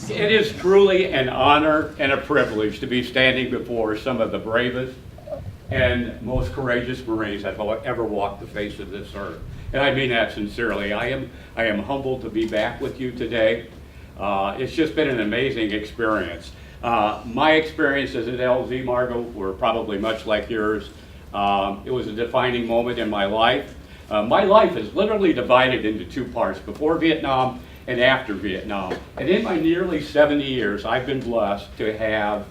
It is truly an honor and a privilege to be standing before some of the bravest and most courageous Marines that have ever walked the face of this earth. And I mean that sincerely. I am humbled to be back with you today. It's just been an amazing experience. My experiences at LZ Margo were probably much like yours. It was a defining moment in my life. My life is literally divided into two parts, before Vietnam and after Vietnam. And in my nearly 70 years, I've been blessed to have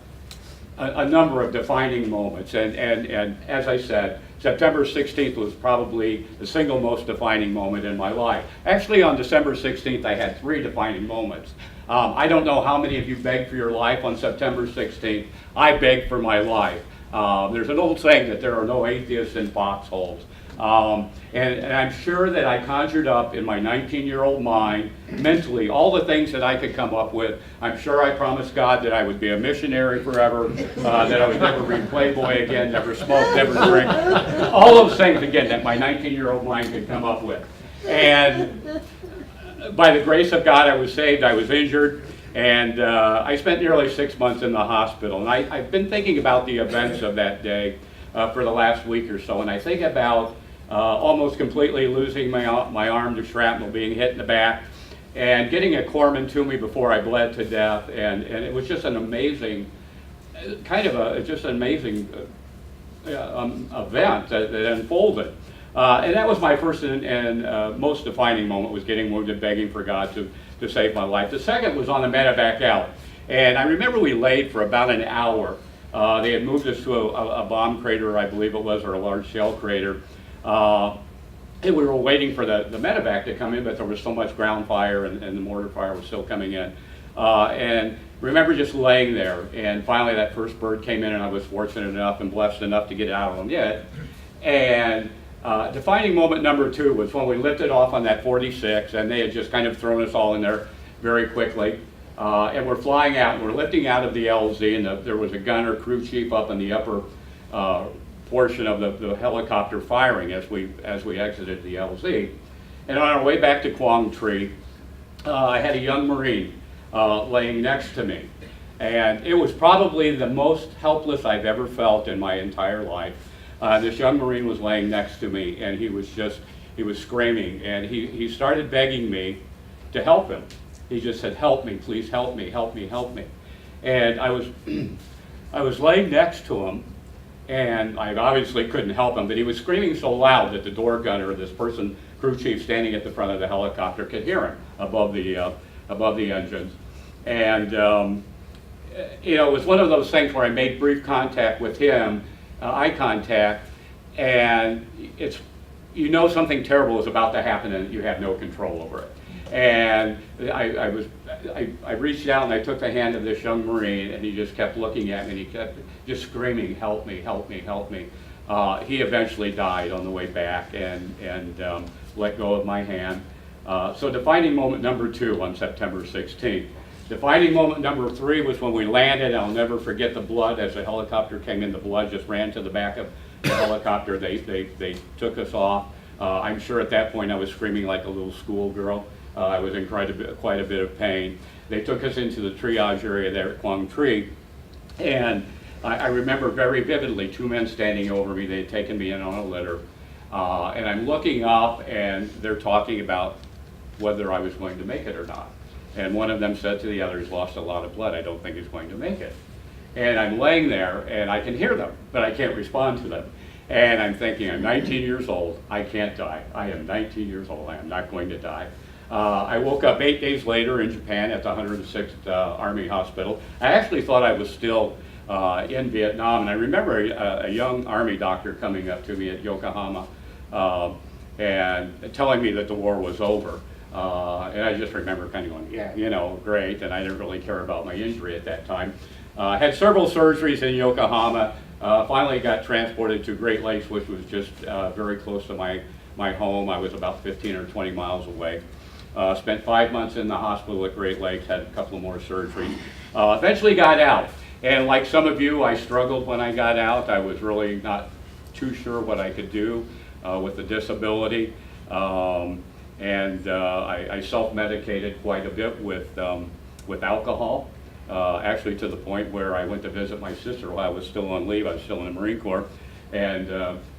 a number of defining moments. And as I said, September 16th was probably the single most defining moment in my life. Actually, on December 16th, I had 3 defining moments. I don't know how many of you begged for your life on September 16th. I begged for my life. There's an old saying that there are no atheists in foxholes. And I'm sure that I conjured up in my 19-year-old mind, mentally, all the things that I could come up with. I'm sure I promised God that I would be a missionary forever, that I would never read Playboy again, never smoke, never drink. All those things, again, that my 19-year-old mind could come up with. And by the grace of God, I was saved. I was injured. And I spent nearly 6 months in the hospital. And I've been thinking about the events of that day for the last week or so. And I think about almost completely losing my arm to shrapnel, being hit in the back, and getting a corpsman to me before I bled to death. And it was just an amazing, event that unfolded. And that was my first and most defining moment, was getting wounded, begging for God to save my life. The second was on the medevac out. And I remember we laid for about an hour. They had moved us to a bomb crater, I believe it was, or a large shell crater. And we were waiting for the medevac to come in, but there was so much ground fire and the mortar fire was still coming in. And remember just laying there, and finally that first bird came in, and I was fortunate enough and blessed enough to get out of them yet. And defining moment number 2 was when we lifted off on that 46, and they had just kind of thrown us all in there very quickly. And we're flying out, and we're lifting out of the LZ, and there was a gunner, crew chief up in the upper portion of the helicopter firing as we exited the LZ. And on our way back to Quang Tri, I had a young Marine laying next to me. And it was probably the most helpless I've ever felt in my entire life. This young Marine was laying next to me, and he was screaming, and he started begging me to help him. He just said, "Help me, please help me, help me, help me." And I was laying next to him, and I obviously couldn't help him, but he was screaming so loud that the door gunner, this person, crew chief standing at the front of the helicopter, could hear him above the engines. And it was one of those things where I made brief contact with him, eye contact, and something terrible is about to happen and you have no control over it. And I reached out and I took the hand of this young Marine, and he just kept looking at me, and he kept just screaming, "Help me, help me, help me." He eventually died on the way back and let go of my hand. So defining moment number 2 on September 16th. Defining moment number 3 was when we landed. I'll never forget the blood as the helicopter came in. The blood just ran to the back of the helicopter. They took us off. I'm sure at that point I was screaming like a little schoolgirl. I was in quite a bit of pain. They took us into the triage area there at Quang Tri, and I remember very vividly 2 men standing over me. They had taken me in on a litter, and I'm looking up, and they're talking about whether I was going to make it or not. And one of them said to the other, "He's lost a lot of blood. I don't think he's going to make it." And I'm laying there, and I can hear them, but I can't respond to them. And I'm thinking, I'm 19 years old. I can't die. I am 19 years old. I am not going to die. I woke up 8 days later in Japan at the 106th Army Hospital. I actually thought I was still in Vietnam, and I remember a young Army doctor coming up to me at Yokohama and telling me that the war was over. And I just remember kind of going, yeah, great, and I didn't really care about my injury at that time. Had several surgeries in Yokohama, finally got transported to Great Lakes, which was just very close to my home. I was about 15 or 20 miles away. Spent 5 months in the hospital at Great Lakes, had a couple more surgeries. Eventually got out, and like some of you, I struggled when I got out. I was really not too sure what I could do with the disability. I self-medicated quite a bit with with alcohol, actually to the point where I went to visit my sister while I was still on leave. I was still in the Marine Corps, and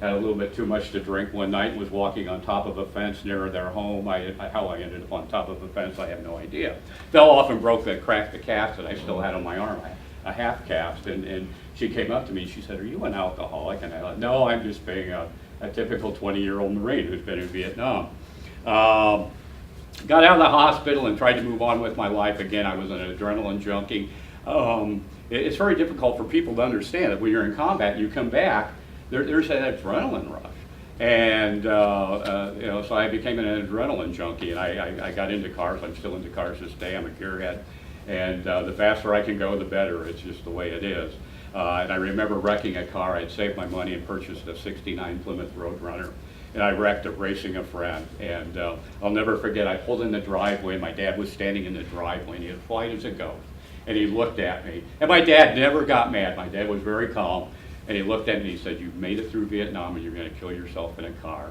had a little bit too much to drink one night and was walking on top of a fence near their home. How I ended up on top of a fence, I have no idea. Fell off and cracked the cast that I still had on my arm, a half cast, and she came up to me and she said, "Are you an alcoholic?" And I thought, "No, I'm just being a typical 20-year-old Marine who's been in Vietnam." Got out of the hospital and tried to move on with my life again. I was an adrenaline junkie. It's very difficult for people to understand that when you're in combat, you come back, there's an adrenaline rush. And so I became an adrenaline junkie, and I got into cars. I'm still into cars this day. I'm a gearhead. And the faster I can go, the better. It's just the way it is. And I remember wrecking a car. I'd saved my money and purchased a '69 Plymouth Roadrunner. And I wrecked it racing a friend. And I'll never forget, I pulled in the driveway. My dad was standing in the driveway, and he was white as a ghost. And he looked at me. And my dad never got mad. My dad was very calm. And he looked at me and he said, "You've made it through Vietnam and you're going to kill yourself in a car."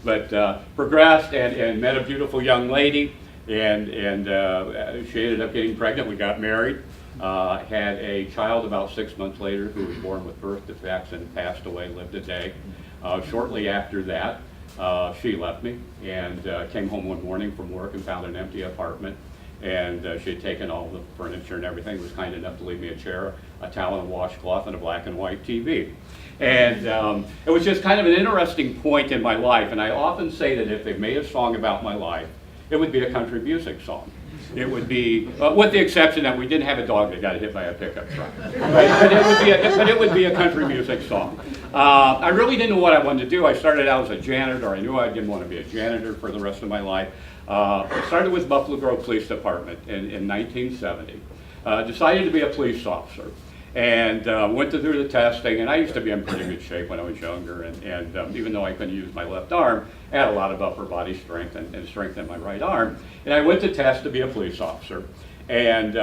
But progressed and met a beautiful young lady, and she ended up getting pregnant. We got married, had a child about 6 months later who was born with birth defects and passed away, lived a day. Shortly after that, she left me and came home one morning from work and found an empty apartment. And she had taken all the furniture and everything, was kind enough to leave me a chair, a towel and a washcloth, and a black and white TV. And it was just kind of an interesting point in my life, and I often say that if they made a song about my life, it would be a country music song. It would be, with the exception that we didn't have a dog that got hit by a pickup truck. But it would be a country music song. I really didn't know what I wanted to do. I started out as a janitor. I knew I didn't want to be a janitor for the rest of my life. I started with Buffalo Grove Police Department in 1970. Decided to be a police officer, and went through the testing. And I used to be in pretty good shape when I was younger, and even though I couldn't use my left arm, I had a lot of upper body strength and strength in my right arm. And I went to test to be a police officer, and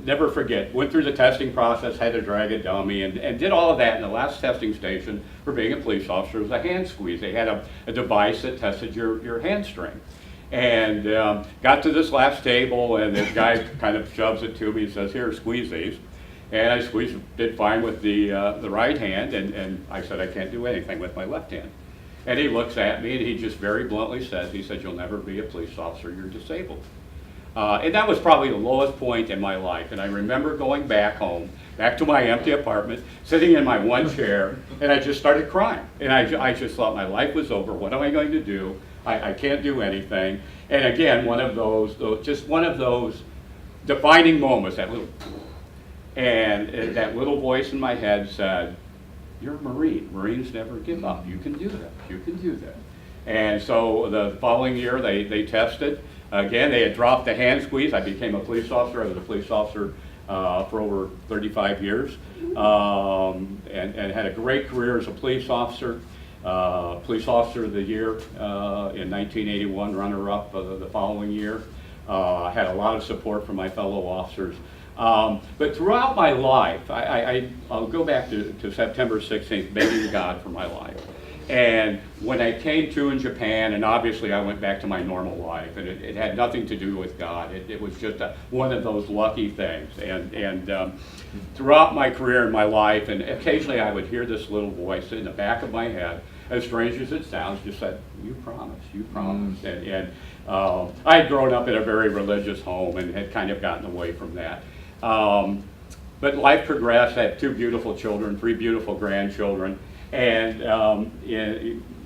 never forget, went through the testing process, had to drag a dummy, and did all of that. And the last testing station for being a police officer was a hand squeeze. They had a device that tested your hand strength. And got to this last table, and this guy kind of shoves it to me and says, "Here, squeeze these." And I did fine with the right hand, and I said, "I can't do anything with my left hand." And he looks at me, and he just very bluntly says, he said, "You'll never be a police officer, you're disabled." And that was probably the lowest point in my life. And I remember going back home, back to my empty apartment, sitting in my one chair, and I just started crying. And I just thought my life was over. What am I going to do? I can't do anything. And again, just one of those defining moments, that little, and that little voice in my head said, "You're a Marine. Marines never give up. You can do that. You can do that." And so the following year, they tested. Again, they had dropped the hand squeeze. I became a police officer. I was a police officer for over 35 years, and had a great career as a police officer. Police Officer of the Year in 1981, runner-up the following year. Had a lot of support from my fellow officers. But throughout my life, I'll go back to September 16th, begging God for my life. And when I came to in Japan, and obviously I went back to my normal life, and it had nothing to do with God. It was just one of those lucky things. And throughout my career and my life, and occasionally I would hear this little voice in the back of my head, as strange as it sounds, just said, "You promised, you promised." And I had grown up in a very religious home and had kind of gotten away from that. But life progressed. I had 2 beautiful children, 3 beautiful grandchildren, and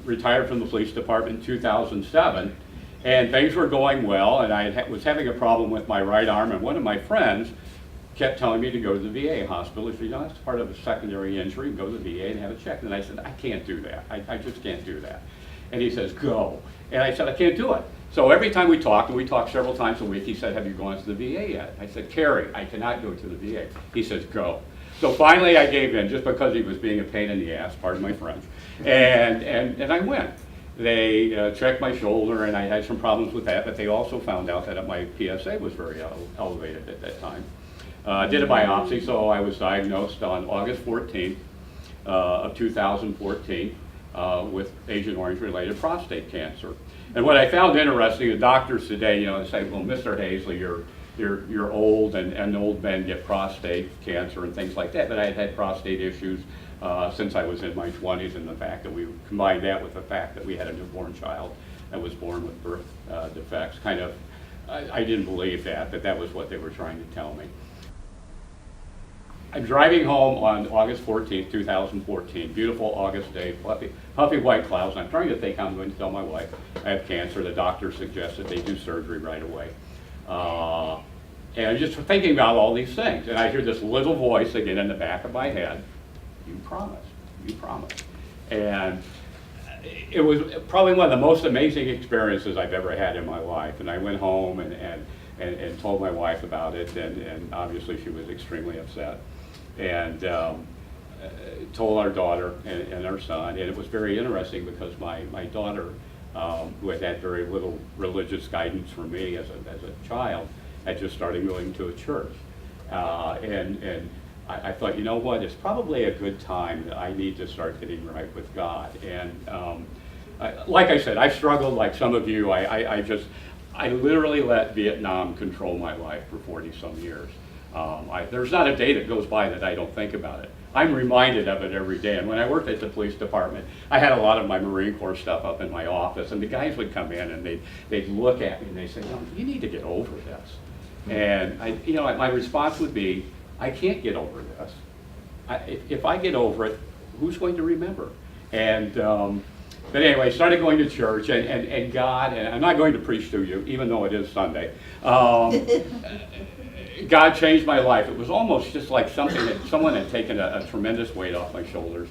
retired from the police department in 2007. And things were going well, and I was having a problem with my right arm, and one of my friends kept telling me to go to the VA hospital. He said, "That's part of a secondary injury, go to the VA and have it checked." And I said, "I can't do that. I just can't do that." And he says, "Go." And I said, "I can't do it." So every time we talked, and we talked several times a week, he said, "Have you gone to the VA yet?" I said, "Kerry, I cannot go to the VA." He says, "Go." So finally I gave in, just because he was being a pain in the ass, pardon my French, and I went. They checked my shoulder, and I had some problems with that, but they also found out that my PSA was very elevated at that time. Did a biopsy, so I was diagnosed on August 14th of 2014 with Agent Orange-related prostate cancer. And what I found interesting, the doctors today, they say, well, Mr. Haisely, you're old, and old men get prostate cancer and things like that. But I had had prostate issues since I was in my 20s, and the fact that we combined that with the fact that we had a newborn child that was born with birth defects, I didn't believe that, but that was what they were trying to tell me. I'm driving home on August 14th, 2014, beautiful August day, puffy white clouds, and I'm trying to think how I'm going to tell my wife I have cancer. The doctor suggested they do surgery right away. And I'm just thinking about all these things, and I hear this little voice again in the back of my head, you promised. And it was probably one of the most amazing experiences I've ever had in my life. And I went home and told my wife about it, and obviously she was extremely upset. And told our daughter and our son, and it was very interesting because my daughter, who had had very little religious guidance from me as a child, had just started going to a church. And I thought, you know what, it's probably a good time that I need to start getting right with God. And like I said, I struggled like some of you. I literally let Vietnam control my life for 40-some years. There's not a day that goes by that I don't think about it. I'm reminded of it every day. And when I worked at the police department, I had a lot of my Marine Corps stuff up in my office, and the guys would come in and they'd look at me and they'd say, you need to get over this. And my response would be, I can't get over this. If I get over it, who's going to remember? And but anyway, I started going to church, and God, and I'm not going to preach to you, even though it is Sunday. God changed my life. It was almost just like something that someone had taken a tremendous weight off my shoulders,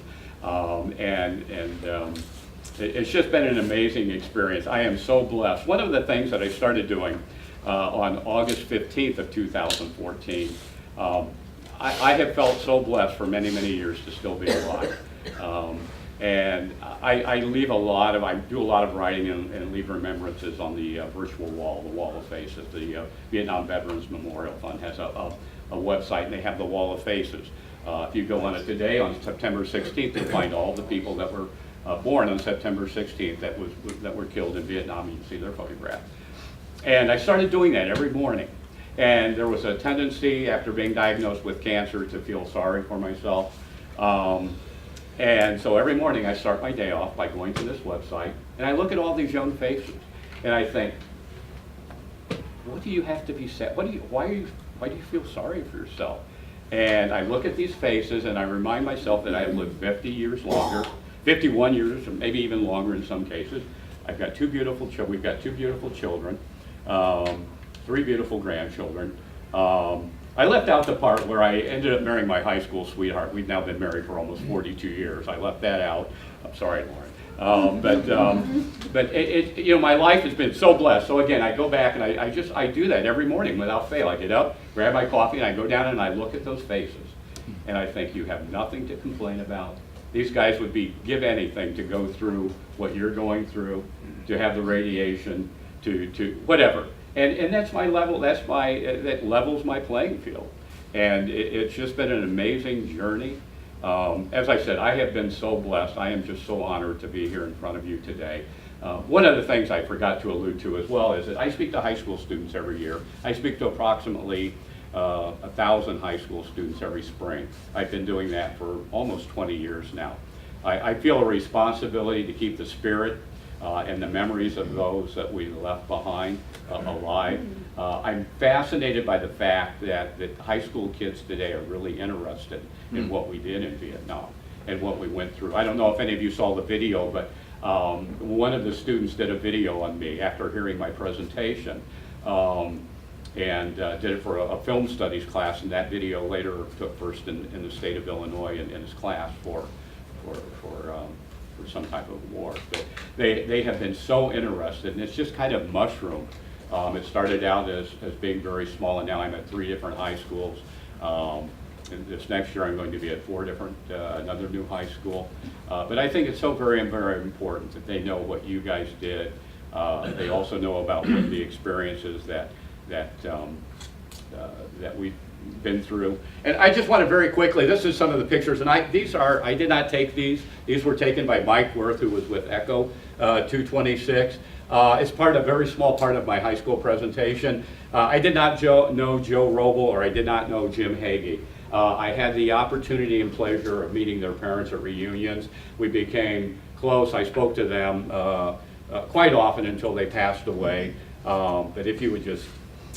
it's just been an amazing experience. I am so blessed. One of the things that I started doing on August 15th of 2014, I have felt so blessed for many, many years to still be alive. And I do a lot of writing and leave remembrances on the virtual wall, the Wall of Faces. The Vietnam Veterans Memorial Fund has a website, and they have the Wall of Faces. If you go on it today, on September 16th, you'll find all the people that were born on September 16th that were killed in Vietnam. You can see their photograph. And I started doing that every morning. And there was a tendency, after being diagnosed with cancer, to feel sorry for myself. And so every morning I start my day off by going to this website, and I look at all these young faces, and I think, what do you have to be sad? Why do you feel sorry for yourself? And I look at these faces, and I remind myself that I have lived 50 years longer, 51 years, or maybe even longer in some cases. I've got two beautiful children. We've got two beautiful children, 3 beautiful grandchildren. I left out the part where I ended up marrying my high school sweetheart. We've now been married for almost 42 years. I left that out. I'm sorry, Lauren. But my life has been so blessed. So again, I go back and I do that every morning without fail. I get up, grab my coffee, and I go down and I look at those faces. And I think, you have nothing to complain about. These guys would give anything to go through what you're going through, to have the radiation, to whatever. And that's my level, that levels my playing field. And it's just been an amazing journey. As I said, I have been so blessed. I am just so honored to be here in front of you today. One of the things I forgot to allude to as well is that I speak to high school students every year. I speak to approximately 1,000 high school students every spring. I've been doing that for almost 20 years now. I feel a responsibility to keep the spirit and the memories of those that we left behind alive. I'm fascinated by the fact that high school kids today are really interested in what we did in Vietnam and what we went through. I don't know if any of you saw the video, but one of the students did a video on me after hearing my presentation, and did it for a film studies class, and that video later took first in the state of Illinois in his class for some type of award. But they have been so interested, and it's just kind of mushroomed. It started out as being very small, and now I'm at 3 different high schools. And this next year I'm going to be at 4 different, another new high school. But I think it's so very, very important that they know what you guys did. They also know about the experiences that we've been through. And I just want to very quickly, this is some of the pictures, and I did not take these. These were taken by Mike Worth, who was with Echo 226. It's a very small part of my high school presentation. I did not know Joe Roble, or I did not know Jim Hagee. I had the opportunity and pleasure of meeting their parents at reunions. We became close. I spoke to them quite often until they passed away. But if you would just,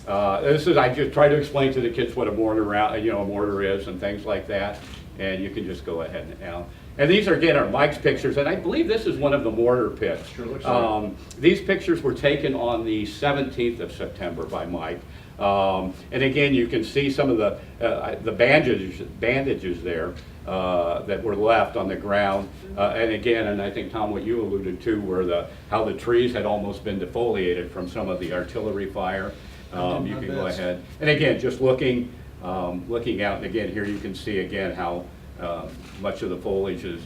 I just try to explain to the kids what a mortar is and things like that, and you can just go ahead now. And these are, again, are Mike's pictures, and I believe this is one of the mortar pits. Sure looks like. These pictures were taken on the 17th of September by Mike. And again, you can see some of the bandages there that were left on the ground. And again, and I think, Tom, what you alluded to were how the trees had almost been defoliated from some of the artillery fire. You can go ahead. And again, just looking out, and again, here you can see again how much of the foliage is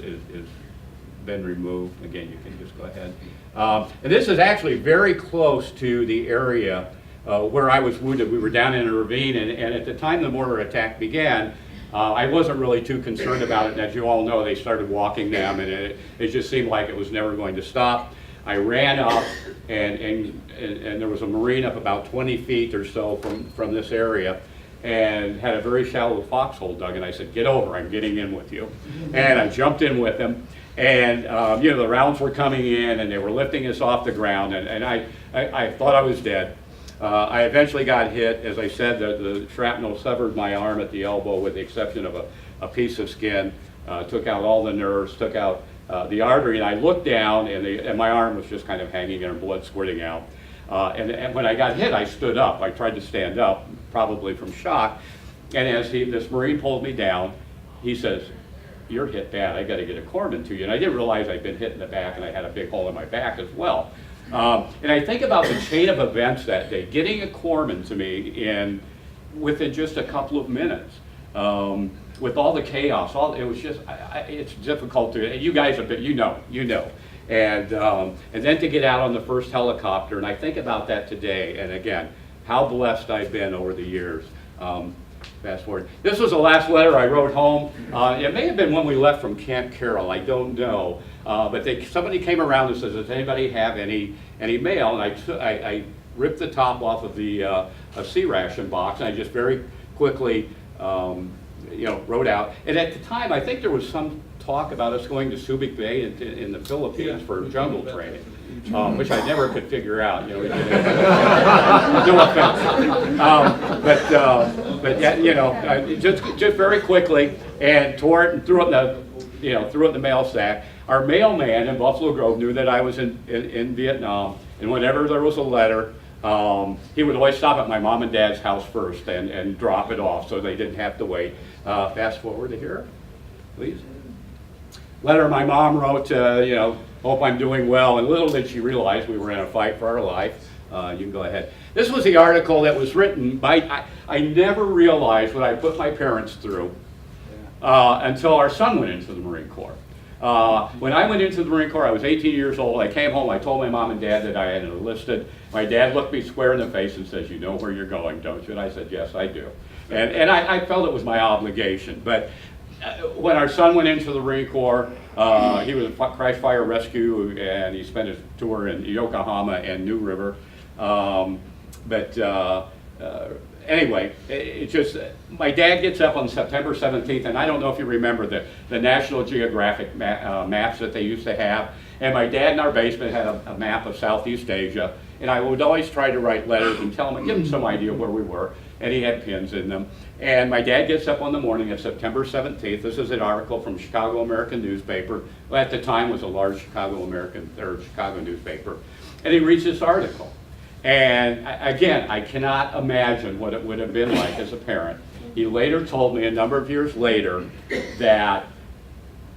been removed. Again, you can just go ahead. And this is actually very close to the area where I was wounded. We were down in a ravine, and at the time the mortar attack began, I wasn't really too concerned about it. And as you all know, they started walking them, and it just seemed like it was never going to stop. I ran up, and there was a Marine up about 20 feet or so from this area, and had a very shallow foxhole dug, and I said, "Get over, I'm getting in with you." And I jumped in with him, and the rounds were coming in, and they were lifting us off the ground, and I thought I was dead. I eventually got hit. As I said, the shrapnel severed my arm at the elbow with the exception of a piece of skin, took out all the nerves, took out the artery, and I looked down, and my arm was just kind of hanging and blood squirting out. And when I got hit, I stood up. I tried to stand up, probably from shock. And as this Marine pulled me down, he says, "You're hit bad. I got to get a corpsman to you." And I didn't realize I'd been hit in the back, and I had a big hole in my back as well. And I think about the chain of events that day, getting a corpsman to me within just a couple of minutes. With all the chaos, it was just, it's difficult to, you guys have been, you know. And then to get out on the first helicopter, and I think about that today, and again, how blessed I've been over the years. Fast forward. This was the last letter I wrote home. It may have been when we left from Camp Carroll, I don't know. But somebody came around and says, "Does anybody have any mail?" And I ripped the top off of the sea ration box, and I just very quickly wrote out. And at the time, I think there was some talk about us going to Subic Bay in the Philippines for jungle training, which I never could figure out. No offense, but yeah, just very quickly, and tore it and threw it in the mail sack. Our mailman in Buffalo Grove knew that I was in Vietnam, and whenever there was a letter, he would always stop at my mom and dad's house first and drop it off, so they didn't have to wait. Fast forward to here, please. Letter my mom wrote, "Hope I'm doing well," and little did she realize we were in a fight for our life. You can go ahead. This was the article that was written by, I never realized what I put my parents through until our son went into the Marine Corps. When I went into the Marine Corps, I was 18 years old. I came home, I told my mom and dad that I had enlisted. My dad looked me square in the face and says, "You know where you're going, don't you?" And I said, "Yes, I do." And I felt it was my obligation. But when our son went into the Marine Corps, he was a crash fire rescue, and he spent his tour in Yokohama and New River. Anyway, my dad gets up on September 17th, and I don't know if you remember the National Geographic maps that they used to have. And my dad in our basement had a map of Southeast Asia, and I would always try to write letters and tell him, give him some idea where we were, and he had pins in them. And my dad gets up on the morning of September 17th. This is an article from Chicago American newspaper. Well, at the time was a large Chicago newspaper. And he reads this article. And again, I cannot imagine what it would have been like as a parent. He later told me a number of years later that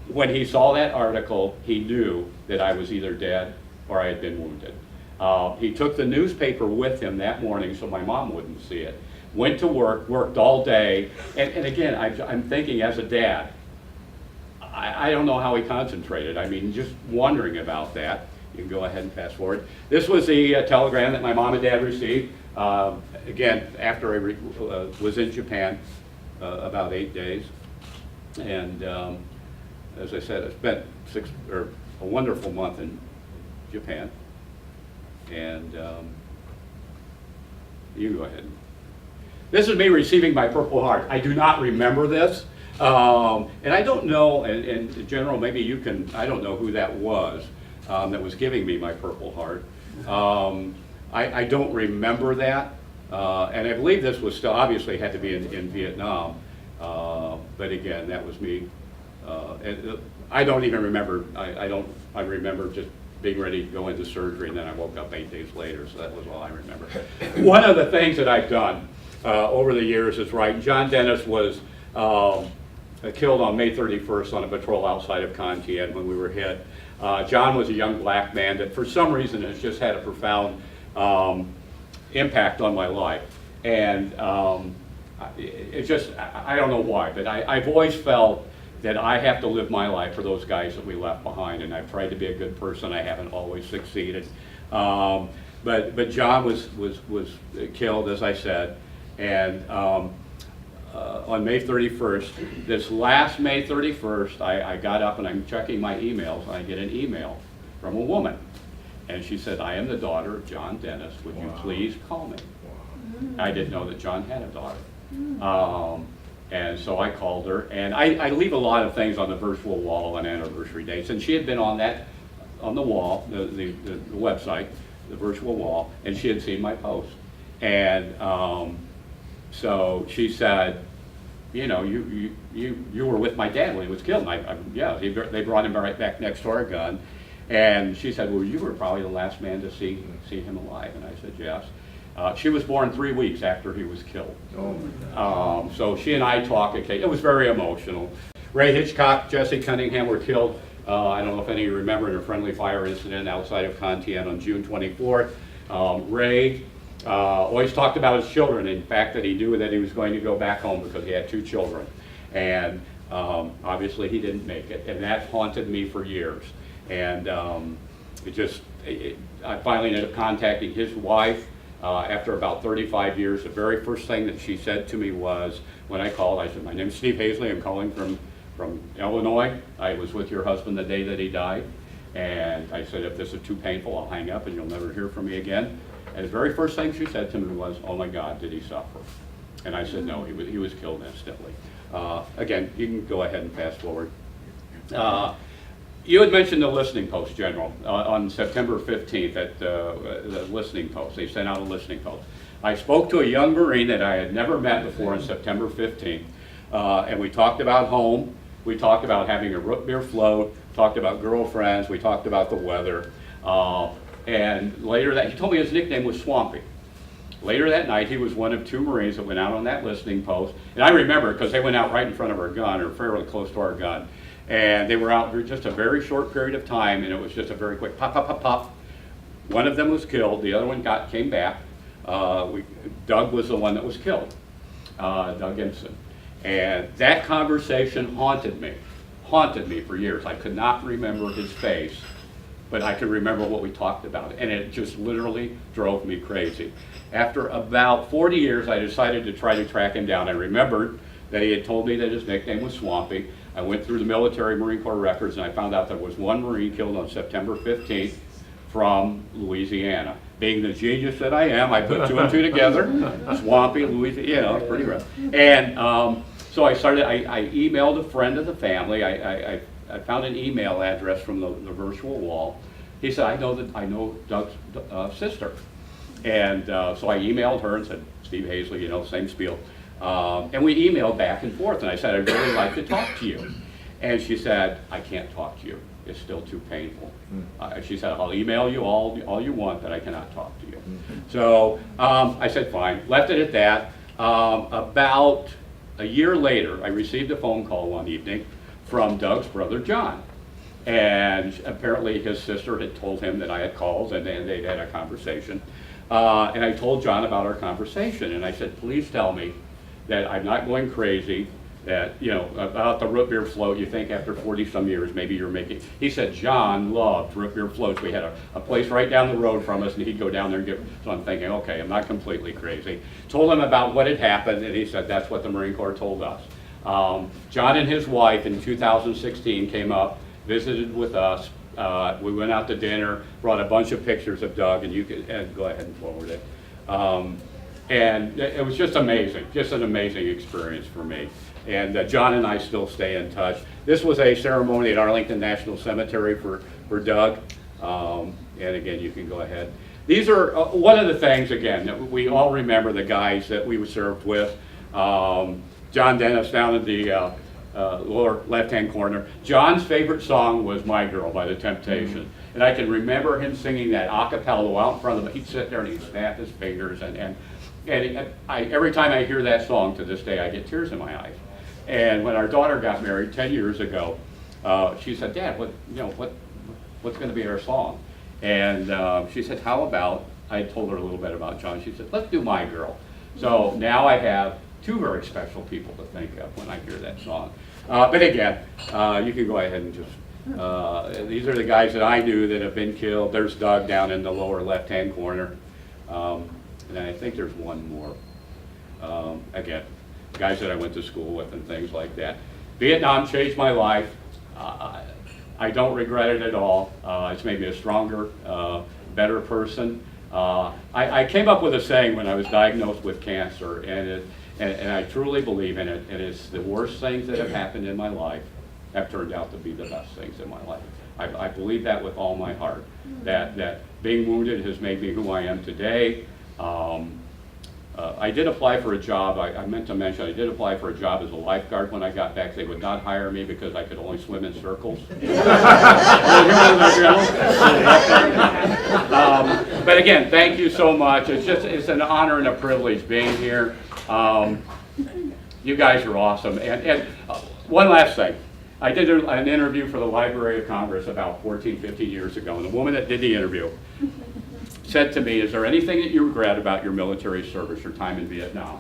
when he saw that article, he knew that I was either dead or I had been wounded. He took the newspaper with him that morning so my mom wouldn't see it. Went to work, worked all day, and again, I'm thinking as a dad, I don't know how he concentrated. I mean, just wondering about that. You can go ahead and fast forward. This was the telegram that my mom and dad received. Again, after I was in Japan about 8 days. And as I said, I spent a wonderful month in Japan. And you go ahead. This is me receiving my Purple Heart. I do not remember this. And I don't know, and in general, maybe you can, I don't know who that was giving me my Purple Heart. I don't remember that. And I believe this was still, obviously had to be in Vietnam. But again, that was me. I don't even remember, I remember just being ready to go into surgery, and then I woke up 8 days later, so that was all I remember. One of the things that I've done over the years is right. John Dennis was killed on May 31st on a patrol outside of Con Thien when we were hit. John was a young black man that for some reason has just had a profound impact on my life. And it's just, I don't know why, but I've always felt that I have to live my life for those guys that we left behind, and I've tried to be a good person. I haven't always succeeded. But John was killed, as I said, and on May 31st, this last May 31st, I got up and I'm checking my emails, and I get an email from a woman. And she said, "I am the daughter of John Dennis. Would you please call me?" I didn't know that John had a daughter. And so I called her, and I leave a lot of things on the virtual wall on anniversary dates, and she had been on the wall, the website, the virtual wall, and she had seen my post. And so she said, "You know, you were with my dad when he was killed." And yeah, they brought him right back next to our gun. And she said, "Well, you were probably the last man to see him alive." And I said, "Yes." She was born 3 weeks after he was killed. So she and I talked. It was very emotional. Ray Hitchcock, Jesse Cunningham were killed. I don't know if any of you remember, in a friendly fire incident outside of Con Thien on June 24th. Ray always talked about his children, in fact that he knew that he was going to go back home because he had 2 children. And obviously he didn't make it, and that haunted me for years. And I finally ended up contacting his wife after about 35 years. The very first thing that she said to me was, when I called, I said, "My name's Steve Haisely, I'm calling from Illinois. I was with your husband the day that he died." And I said, "If this is too painful, I'll hang up and you'll never hear from me again." And the very first thing she said to me was, "Oh my God, did he suffer?" And I said, "No, he was killed instantly." Again, you can go ahead and fast forward. You had mentioned the listening post, General, on September 15th at the listening post. They sent out a listening post. I spoke to a young Marine that I had never met before on September 15th, and we talked about home. We talked about having a root beer float, talked about girlfriends, we talked about the weather. And later he told me his nickname was Swampy. Later that night, he was one of 2 Marines that went out on that listening post. And I remember because they went out right in front of our gun, or fairly close to our gun. And they were out for just a very short period of time, and it was just a very quick pop, pop, pop, pop. One of them was killed, the other one came back. Doug was the one that was killed, Doug Ensign. And that conversation haunted me for years. I could not remember his face, but I could remember what we talked about, and it just literally drove me crazy. After about 40 years, I decided to try to track him down. I remembered that he had told me that his nickname was Swampy. I went through the military Marine Corps records, and I found out there was 1 Marine killed on September 15th from Louisiana. Being the genius that I am, I put 2 and 2 together. Swampy, Louisiana, pretty rough. And so I emailed a friend of the family. I found an email address from the virtual wall. He said, I know Doug's sister. And so I emailed her and said, "Steve Haisely, same spiel." And we emailed back and forth, and I said, "I'd really like to talk to you." And she said, "I can't talk to you. It's still too painful." She said, "I'll email you all you want, but I cannot talk to you." So I said, fine. Left it at that. About a year later, I received a phone call one evening from Doug's brother, John. And apparently his sister had told him that I had called, and they'd had a conversation. And I told John about our conversation, and I said, "Please tell me that I'm not going crazy, that, about the root beer float, you think after 40-some years, maybe you're making." He said John loved root beer floats. We had a place right down the road from us, and he'd go down there and get, so I'm thinking, okay, I'm not completely crazy. Told him about what had happened, and he said, "That's what the Marine Corps told us." John and his wife in 2016 came up, visited with us, We went out to dinner, brought a bunch of pictures of Doug, and you could go ahead and forward it. And it was just amazing, just an amazing experience for me. And John and I still stay in touch. This was a ceremony at Arlington National Cemetery for Doug. And again, you can go ahead. These are one of the things, again, that we all remember the guys that we served with. John Dennis down in the lower left-hand corner. John's favorite song was My Girl by The Temptations. And I can remember him singing that a cappella out in front of him. He'd sit there and he'd snap his fingers. And every time I hear that song to this day, I get tears in my eyes. And when our daughter got married 10 years ago, she said, Dad, what's going to be our song? And she said, how about, I told her a little bit about John. She said, let's do My Girl. So now I have two very special people to think of when I hear that song. But again, you can go ahead and just, these are the guys that I knew that have been killed. There's Doug down in the lower left-hand corner. And I think there's one more. Again, guys that I went to school with and things like that. Vietnam changed my life. I don't regret it at all. It's made me a stronger, better person. I came up with a saying when I was diagnosed with cancer, and I truly believe in it, and it's the worst things that have happened in my life have turned out to be the best things in my life. I believe that with all my heart, that being wounded has made me who I am today. I did apply for a job. I meant to mention I did apply for a job as a lifeguard when I got back. They would not hire me because I could only swim in circles. But again, thank you so much. It's an honor and a privilege being here. You guys are awesome. And one last thing. I did an interview for the Library of Congress about 14, 15 years ago, and the woman that did the interview said to me, is there anything that you regret about your military service, your time in Vietnam?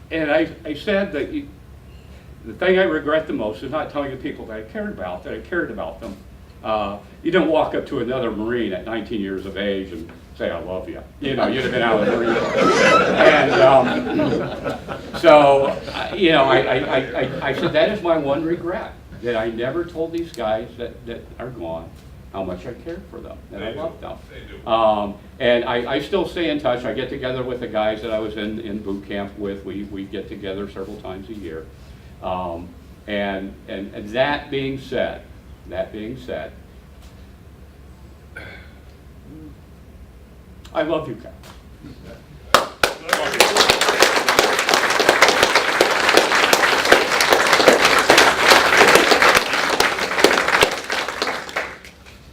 And I said that the thing I regret the most is not telling the people that I cared about them. You don't walk up to another Marine at 19 years of age and say, I love you. You know, you'd have been out of the Marine. And so, you know, I said, that is my one regret, that I never told these guys that are gone how much I cared for them, and I loved them. And I still stay in touch. I get together with the guys that I was in boot camp with. We get together several times a year. And that being said, I love you guys.